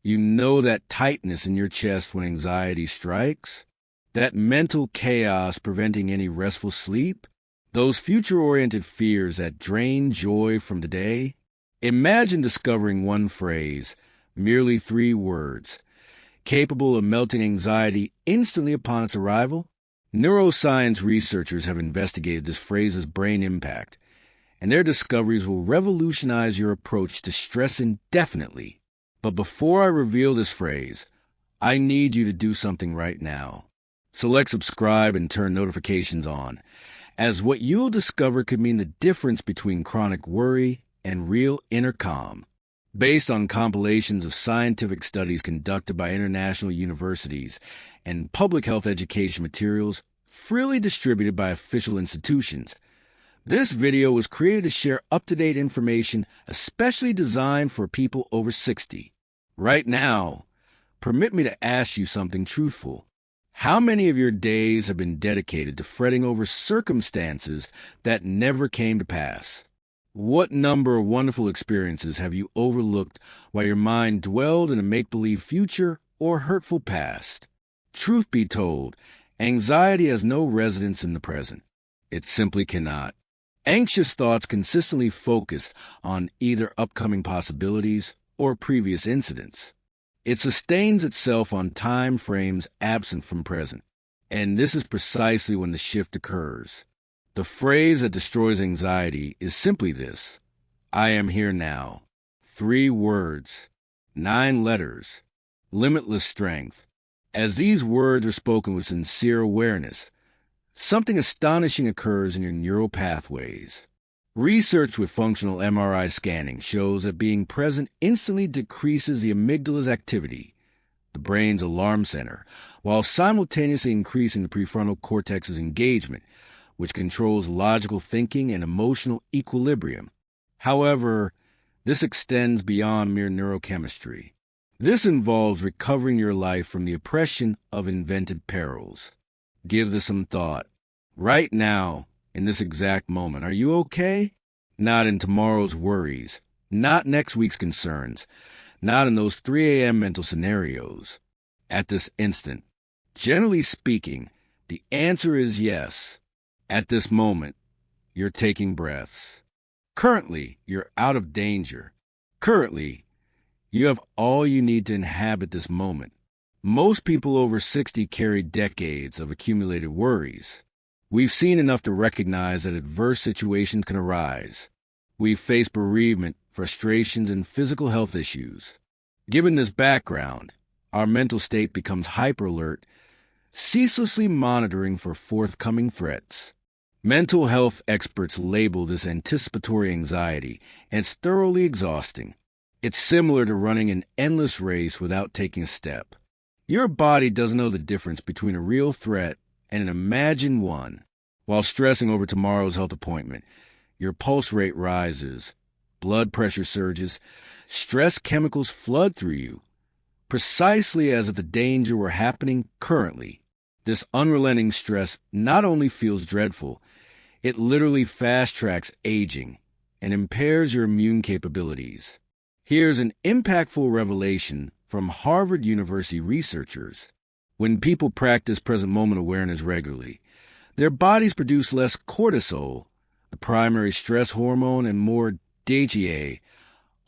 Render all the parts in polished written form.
You know that tightness in your chest when anxiety strikes? That mental chaos preventing any restful sleep? Those future-oriented fears that drain joy from today? Imagine discovering one phrase, merely 3 words, capable of melting anxiety instantly upon its arrival. Neuroscience researchers have investigated this phrase's brain impact, and their discoveries will revolutionize your approach to stress indefinitely. But before I reveal this phrase, I need you to do something right now. Select subscribe and turn notifications on, as what you'll discover could mean the difference between chronic worry and real inner calm. Based on compilations of scientific studies conducted by international universities and public health education materials freely distributed by official institutions, this video was created to share up-to-date information especially designed for people over 60. Right now, permit me to ask you something truthful. How many of your days have been dedicated to fretting over circumstances that never came to pass? What number of wonderful experiences have you overlooked while your mind dwelled in a make-believe future or hurtful past? Truth be told, anxiety has no residence in the present. It simply cannot. Anxious thoughts consistently focus on either upcoming possibilities or previous incidents. It sustains itself on time frames absent from present, and this is precisely when the shift occurs. The phrase that destroys anxiety is simply this: I am here now. 3 words, 9 letters, limitless strength. As these words are spoken with sincere awareness, something astonishing occurs in your neural pathways. Research with functional MRI scanning shows that being present instantly decreases the amygdala's activity, the brain's alarm center, while simultaneously increasing the prefrontal cortex's engagement, which controls logical thinking and emotional equilibrium. However, this extends beyond mere neurochemistry. This involves recovering your life from the oppression of invented perils. Give this some thought. Right now, in this exact moment, are you okay? Not in tomorrow's worries, not next week's concerns, not in those 3 a.m. mental scenarios. At this instant, generally speaking, the answer is yes. At this moment, you're taking breaths. Currently, you're out of danger. Currently, you have all you need to inhabit this moment. Most people over 60 carry decades of accumulated worries. We've seen enough to recognize that adverse situations can arise. We've faced bereavement, frustrations, and physical health issues. Given this background, our mental state becomes hyper-alert, ceaselessly monitoring for forthcoming threats. Mental health experts label this anticipatory anxiety, and it's thoroughly exhausting. It's similar to running an endless race without taking a step. Your body doesn't know the difference between a real threat and an imagined one. While stressing over tomorrow's health appointment, your pulse rate rises, blood pressure surges, stress chemicals flood through you, precisely as if the danger were happening currently. This unrelenting stress not only feels dreadful, it literally fast-tracks aging and impairs your immune capabilities. Here's an impactful revelation from Harvard University researchers. When people practice present moment awareness regularly, their bodies produce less cortisol, the primary stress hormone, and more DHEA,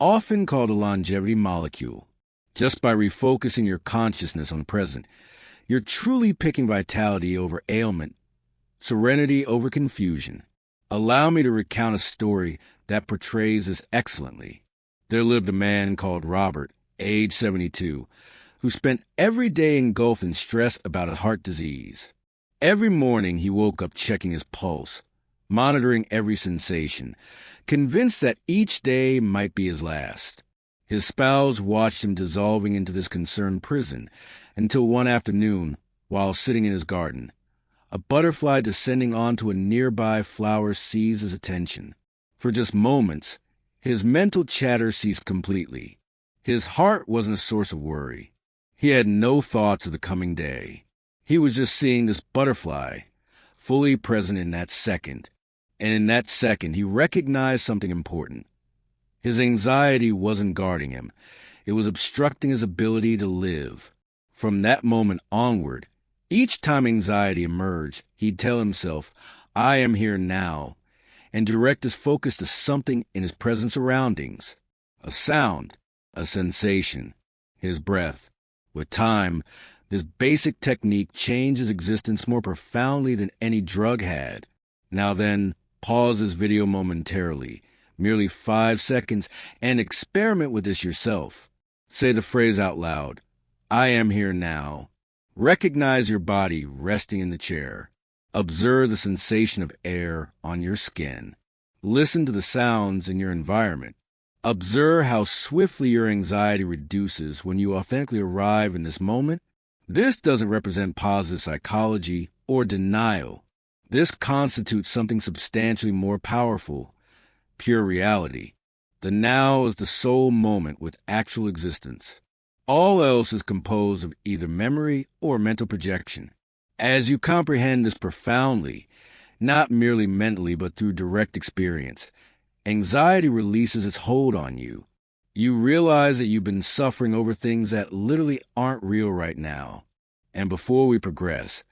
often called a longevity molecule. Just by refocusing your consciousness on the present, you're truly picking vitality over ailment, serenity over confusion. Allow me to recount a story that portrays this excellently. There lived a man called Robert, age 72, who spent every day engulfed in stress about a heart disease. Every morning he woke up checking his pulse, monitoring every sensation, convinced that each day might be his last. His spouse watched him dissolving into this concerned prison until one afternoon, while sitting in his garden, a butterfly descending onto a nearby flower seized his attention. For just moments, his mental chatter ceased completely. His heart wasn't a source of worry. He had no thoughts of the coming day. He was just seeing this butterfly, fully present in that second. And in that second, he recognized something important. His anxiety wasn't guarding him. It was obstructing his ability to live. From that moment onward, each time anxiety emerged, he'd tell himself, I am here now, and direct his focus to something in his present surroundings. A sound, a sensation, his breath. With time, this basic technique changed his existence more profoundly than any drug had. Now then, pause this video momentarily, merely 5 seconds, and experiment with this yourself. Say the phrase out loud, I am here now. Recognize your body resting in the chair. Observe the sensation of air on your skin. Listen to the sounds in your environment. Observe how swiftly your anxiety reduces when you authentically arrive in this moment. This doesn't represent positive psychology or denial. This constitutes something substantially more powerful, pure reality. The now is the sole moment with actual existence. All else is composed of either memory or mental projection. As you comprehend this profoundly, not merely mentally but through direct experience, anxiety releases its hold on you. You realize that you've been suffering over things that literally aren't real right now. And before we progress,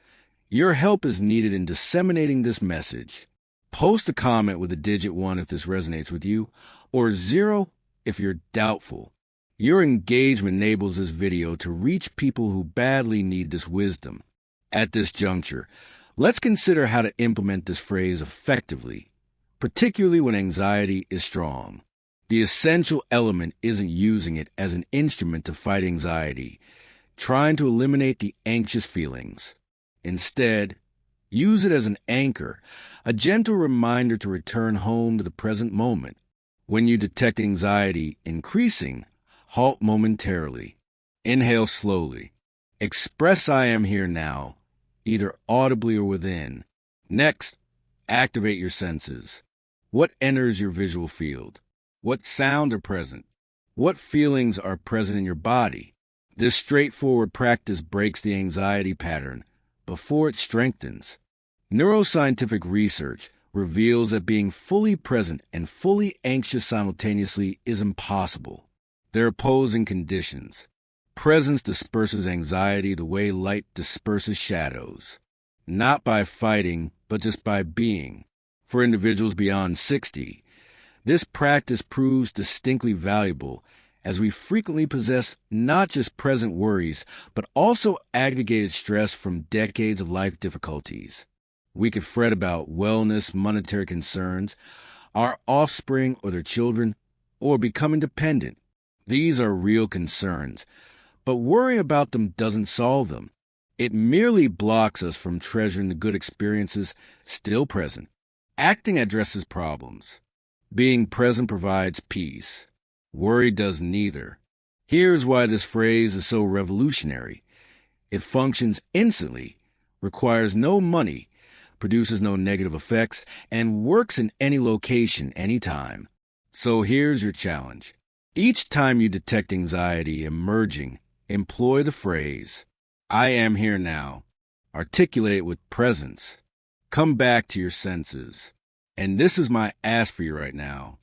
your help is needed in disseminating this message. Post a comment with a digit 1 if this resonates with you, or 0 if you're doubtful. Your engagement enables this video to reach people who badly need this wisdom. At this juncture, let's consider how to implement this phrase effectively, particularly when anxiety is strong. The essential element isn't using it as an instrument to fight anxiety, trying to eliminate the anxious feelings. Instead, use it as an anchor, a gentle reminder to return home to the present moment. When you detect anxiety increasing, halt momentarily. Inhale slowly. Express I am here now, either audibly or within. Next, activate your senses. What enters your visual field? What sounds are present? What feelings are present in your body? This straightforward practice breaks the anxiety pattern before it strengthens. Neuroscientific research reveals that being fully present and fully anxious simultaneously is impossible. They're opposing conditions. Presence disperses anxiety the way light disperses shadows, not by fighting, but just by being. For individuals beyond 60, this practice proves distinctly valuable as we frequently possess not just present worries, but also aggregated stress from decades of life difficulties. We could fret about wellness, monetary concerns, our offspring or their children, or becoming dependent. These are real concerns, but worrying about them doesn't solve them. It merely blocks us from treasuring the good experiences still present. Acting addresses problems. Being present provides peace. Worry does neither. Here's why this phrase is so revolutionary. It functions instantly, requires no money, produces no negative effects, and works in any location, anytime. So here's your challenge. Each time you detect anxiety emerging, employ the phrase, I am here now. Articulate it with presence. Come back to your senses. And this is my ask for you right now.